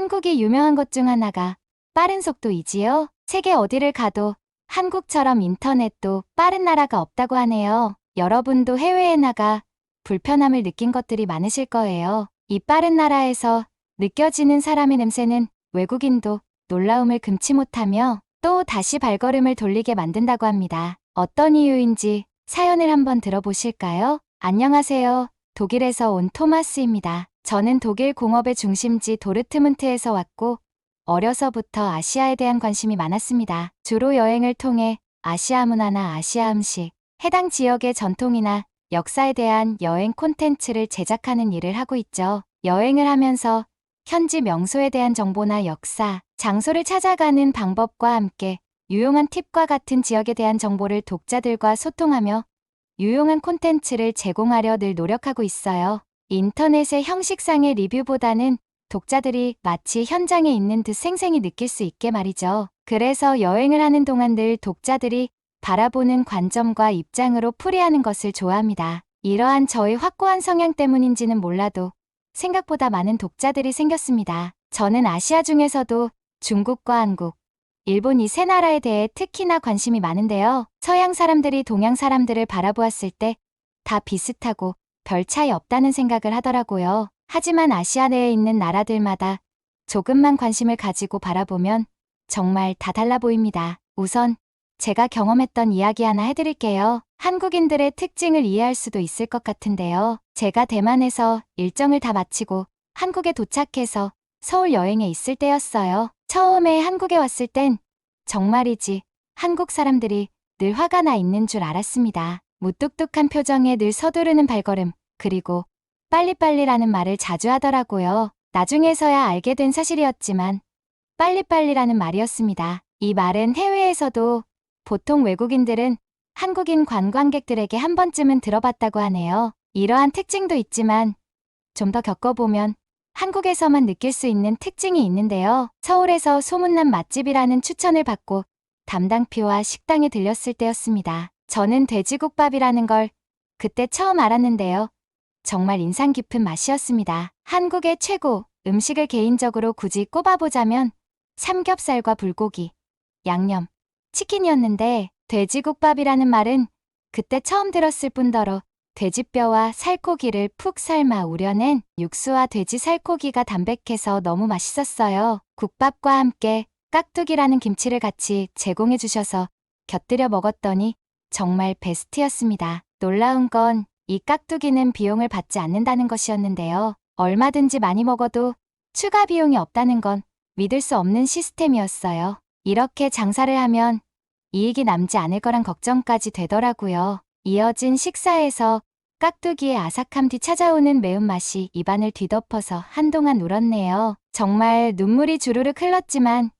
한국이 유명한 것 중 하나가 빠른 속도이지요. 세계 어디를 가도 한국처럼 인터넷도 빠른 나라가 없다고 하네요. 여러분도 해외에 나가 불편함을 느낀 것들이 많으실 거예요. 이 빠른 나라에서 느껴지는 사람의 냄새는 외국인도 놀라움을 금치 못하며 또 다시 발걸음을 돌리게 만든다고 합니다. 어떤 이유인지 사연을 한번 들어보실까요? 안녕하세요. 독일에서 온 토마스입니다. 저는 독일 공업의 중심지 도르트문트에서 왔고 어려서부터 아시아에 대한 관심이 많았습니다. 주로 여행을 통해 아시아 문화나 아시아 음식, 해당 지역의 전통이나 역사에 대한 여행 콘텐츠를 제작하는 일을 하고 있죠. 여행을 하면서 현지 명소에 대한 정보나 역사, 장소를 찾아가는 방법과 함께 유용한 팁과 같은 지역에 대한 정보를 독자들과 소통하며 유용한 콘텐츠를 제공하려 늘 노력하고 있어요. 인터넷의 형식상의 리뷰보다는 독자들이 마치 현장에 있는 듯 생생히 느낄 수 있게 말이죠. 그래서 여행을 하는 동안 늘 독자들이 바라보는 관점과 입장으로 풀이하는 것을 좋아합니다. 이러한 저의 확고한 성향 때문인지는 몰라도 생각보다 많은 독자들이 생겼습니다. 저는 아시아 중에서도 중국과 한국, 일본 이 세 나라에 대해 특히나 관심이 많은데요. 서양 사람들이 동양 사람들을 바라보았을 때 다 비슷하고 별 차이 없다는 생각을 하더라고요. 하지만 아시아 내에 있는 나라들마다 조금만 관심을 가지고 바라보면 정말 다 달라 보입니다. 우선 제가 경험했던 이야기 하나 해드릴게요. 한국인들의 특징을 이해할 수도 있을 것 같은데요. 제가 대만에서 일정을 다 마치고 한국에 도착해서 서울 여행에 있을 때였어요. 처음에 한국에 왔을 땐 정말이지 한국 사람들이 늘 화가 나 있는 줄 알았습니다. 무뚝뚝한 표정에 늘 서두르는 발걸음, 그리고 빨리빨리라는 말을 자주 하더라고요. 나중에서야 알게 된 사실이었지만 빨리빨리라는 말이었습니다. 이 말은 해외에서도 보통 외국인들은 한국인 관광객들에게 한 번쯤은 들어봤다고 하네요. 이러한 특징도 있지만 좀 더 겪어보면 한국에서만 느낄 수 있는 특징이 있는데요. 서울에서 소문난 맛집이라는 추천을 받고 담당표와 식당에 들렸을 때였습니다. 저는 돼지국밥이라는 걸 그때 처음 알았는데요. 정말 인상 깊은 맛이었습니다. 한국의 최고 음식을 개인적으로 굳이 꼽아보자면 삼겹살과 불고기, 양념, 치킨이었는데 돼지국밥이라는 말은 그때 처음 들었을 뿐더러 돼지뼈와 살코기를 푹 삶아 우려낸 육수와 돼지 살코기가 담백해서 너무 맛있었어요. 국밥과 함께 깍두기라는 김치를 같이 제공해 주셔서 곁들여 먹었더니 정말 베스트였습니다. 놀라운 건 이 깍두기는 비용을 받지 않는다는 것이었는데요. 얼마든지 많이 먹어도 추가 비용이 없다는 건 믿을 수 없는 시스템이었어요. 이렇게 장사를 하면 이익이 남지 않을 거란 걱정까지 되더라고요. 이어진 식사에서 깍두기의 아삭함 뒤 찾아오는 매운맛이 입안을 뒤덮어서 한동안 울었네요. 정말 눈물이 주르륵 흘렀지만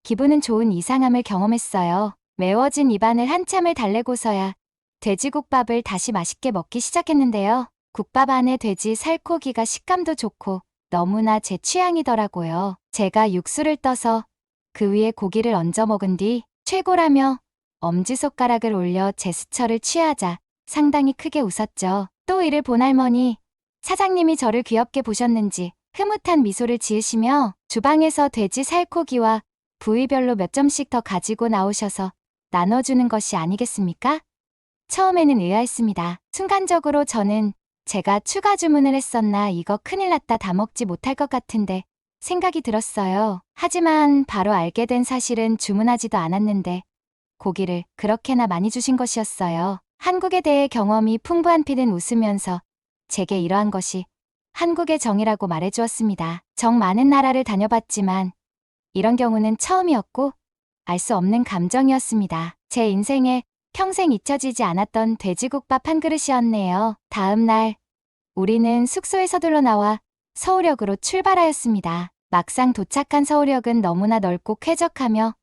기분은 좋은 이상함을 경험했어요. 매워진 입안을 한참을 달래고서야 돼지국밥을 다시 맛있게 먹기 시작했는데요. 국밥 안에 돼지 살코기가 식감도 좋고 너무나 제 취향이더라고요. 제가 육수를 떠서 그 위에 고기를 얹어 먹은 뒤 최고라며 엄지손가락을 올려 제스처를 취하자 상당히 크게 웃었죠. 또 이를 본 할머니, 사장님이 저를 귀엽게 보셨는지 흐뭇한 미소를 지으시며 주방에서 돼지 살코기와 부위별로 몇 점씩 더 가지고 나오셔서 나눠주는 것이 아니겠습니까? 처음에는 의아했습니다. 순간적으로 저는 제가 추가 주문을 했었나 이거 큰일 났다 다 먹지 못할 것 같은데 생각이 들었어요. 하지만 바로 알게 된 사실은 주문하지도 않았는데 고기를 그렇게나 많이 주신 것이었어요. 한국에 대해 경험이 풍부한 피는 웃으면서 제게 이러한 것이 한국의 정이라고 말해주었습니다. 정 많은 나라를 다녀봤지만 이런 경우는 처음이었고 알 수 없는 감정이었습니다. 제 인생에 평생 잊혀지지 않았던 돼지국밥 한 그릇이었네요. 다음 날 우리는 숙소에 서둘러 나와 서울역으로 출발하였습니다. 막상 도착한 서울역은 너무나 넓고 쾌적하며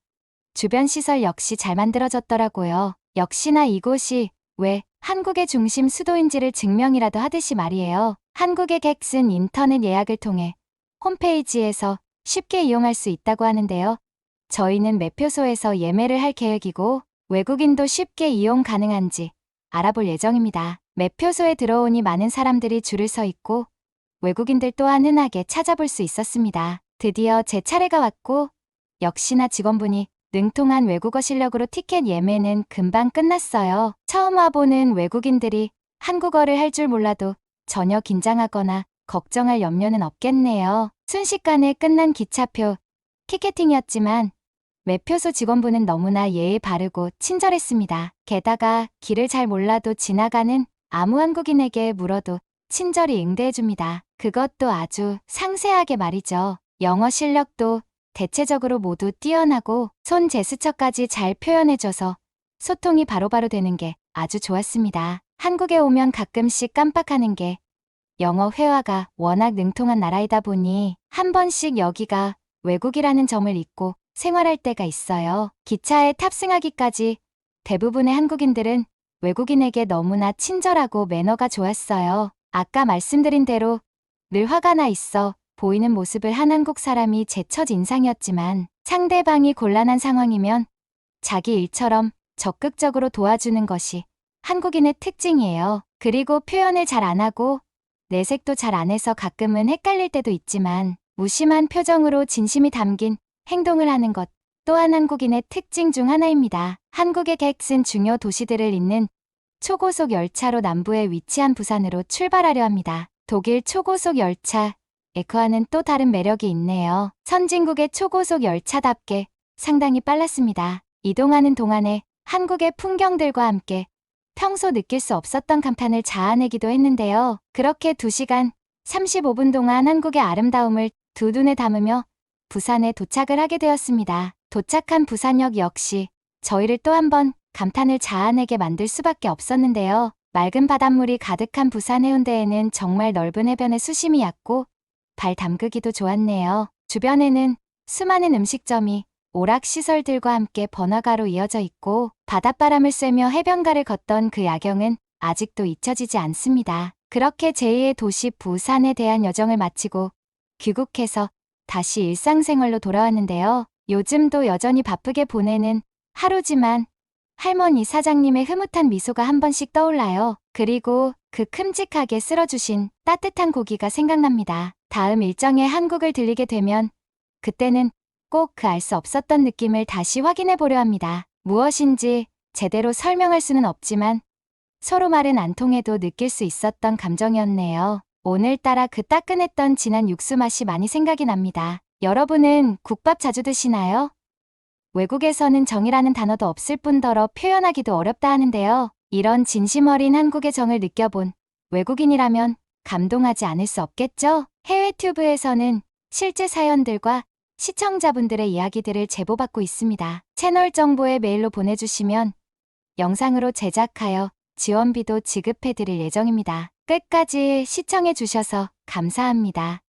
주변 시설 역시 잘 만들어졌더라고요. 역시나 이곳이 왜 한국의 중심 수도인지를 증명이라도 하듯이 말이에요. 한국의 객은 인터넷 예약을 통해 홈페이지에서 쉽게 이용할 수 있다고 하는데요. 저희는 매표소에서 예매를 할 계획이고 외국인도 쉽게 이용 가능한지 알아볼 예정입니다. 매표소에 들어오니 많은 사람들이 줄을 서 있고 외국인들 또한 흔하게 찾아볼 수 있었습니다. 드디어 제 차례가 왔고 역시나 직원분이 능통한 외국어 실력으로 티켓 예매는 금방 끝났어요. 처음 와보는 외국인들이 한국어를 할 줄 몰라도 전혀 긴장하거나 걱정할 염려는 없겠네요. 순식간에 끝난 기차표 티켓팅이었지만 매표소 직원분은 너무나 예의 바르고 친절했습니다. 게다가 길을 잘 몰라도 지나가는 아무 한국인에게 물어도 친절히 응대해줍니다. 그것도 아주 상세하게 말이죠. 영어 실력도 대체적으로 모두 뛰어나고 손 제스처까지 잘 표현해줘서 소통이 바로바로 되는 게 아주 좋았습니다. 한국에 오면 가끔씩 깜빡하는 게 영어 회화가 워낙 능통한 나라이다 보니 한 번씩 여기가 외국이라는 점을 잊고 생활할 때가 있어요. 기차에 탑승하기까지 대부분의 한국인들은 외국인에게 너무나 친절하고 매너가 좋았어요. 아까 말씀드린 대로 늘 화가 나 있어 보이는 모습을 한 한국 사람이 제 첫 인상이었지만 상대방이 곤란한 상황이면 자기 일처럼 적극적으로 도와주는 것이 한국인의 특징이에요. 그리고 표현을 잘 안 하고 내색도 잘 안 해서 가끔은 헷갈릴 때도 있지만 무심한 표정으로 진심이 담긴 행동을 하는 것 또한 한국인의 특징 중 하나입니다. 한국의 객슨 중요 도시들을 잇는 초고속 열차로 남부에 위치한 부산으로 출발하려 합니다. 독일 초고속 열차 에크와는 또 다른 매력이 있네요. 선진국의 초고속 열차답게 상당히 빨랐습니다. 이동하는 동안에 한국의 풍경들과 함께 평소 느낄 수 없었던 감탄을 자아내기도 했는데요. 그렇게 2시간 35분 동안 한국의 아름다움을 두 눈에 담으며 부산에 도착을 하게 되었습니다. 도착한 부산역 역시 저희를 또 한 번 감탄을 자아내게 만들 수밖에 없었는데요. 맑은 바닷물이 가득한 부산 해운대에는 정말 넓은 해변에 수심이 얕고 발 담그기도 좋았네요. 주변에는 수많은 음식점이 오락시설들과 함께 번화가로 이어져 있고 바닷바람을 쐬며 해변가를 걷던 그 야경은 아직도 잊혀지지 않습니다. 그렇게 제2의 도시 부산에 대한 여정을 마치고 귀국해서 다시 일상생활로 돌아왔는데요. 요즘도 여전히 바쁘게 보내는 하루지만 할머니 사장님의 흐뭇한 미소가 한 번씩 떠올라요. 그리고 그 큼직하게 쓸어주신 따뜻한 고기가 생각납니다. 다음 일정에 한국을 들리게 되면 그때는 꼭 그 알 수 없었던 느낌을 다시 확인해 보려 합니다. 무엇인지 제대로 설명할 수는 없지만 서로 말은 안 통해도 느낄 수 있었던 감정이었네요. 오늘따라 그 따끈했던 진한 육수 맛이 많이 생각이 납니다. 여러분은 국밥 자주 드시나요? 외국에서는 정이라는 단어도 없을 뿐더러 표현하기도 어렵다 하는데요. 이런 진심 어린 한국의 정을 느껴본 외국인이라면 감동하지 않을 수 없겠죠? 해외 튜브에서는 실제 사연들과 시청자분들의 이야기들을 제보받고 있습니다. 채널 정보에 메일로 보내주시면 영상으로 제작하여 지원비도 지급해드릴 예정입니다. 끝까지 시청해주셔서 감사합니다.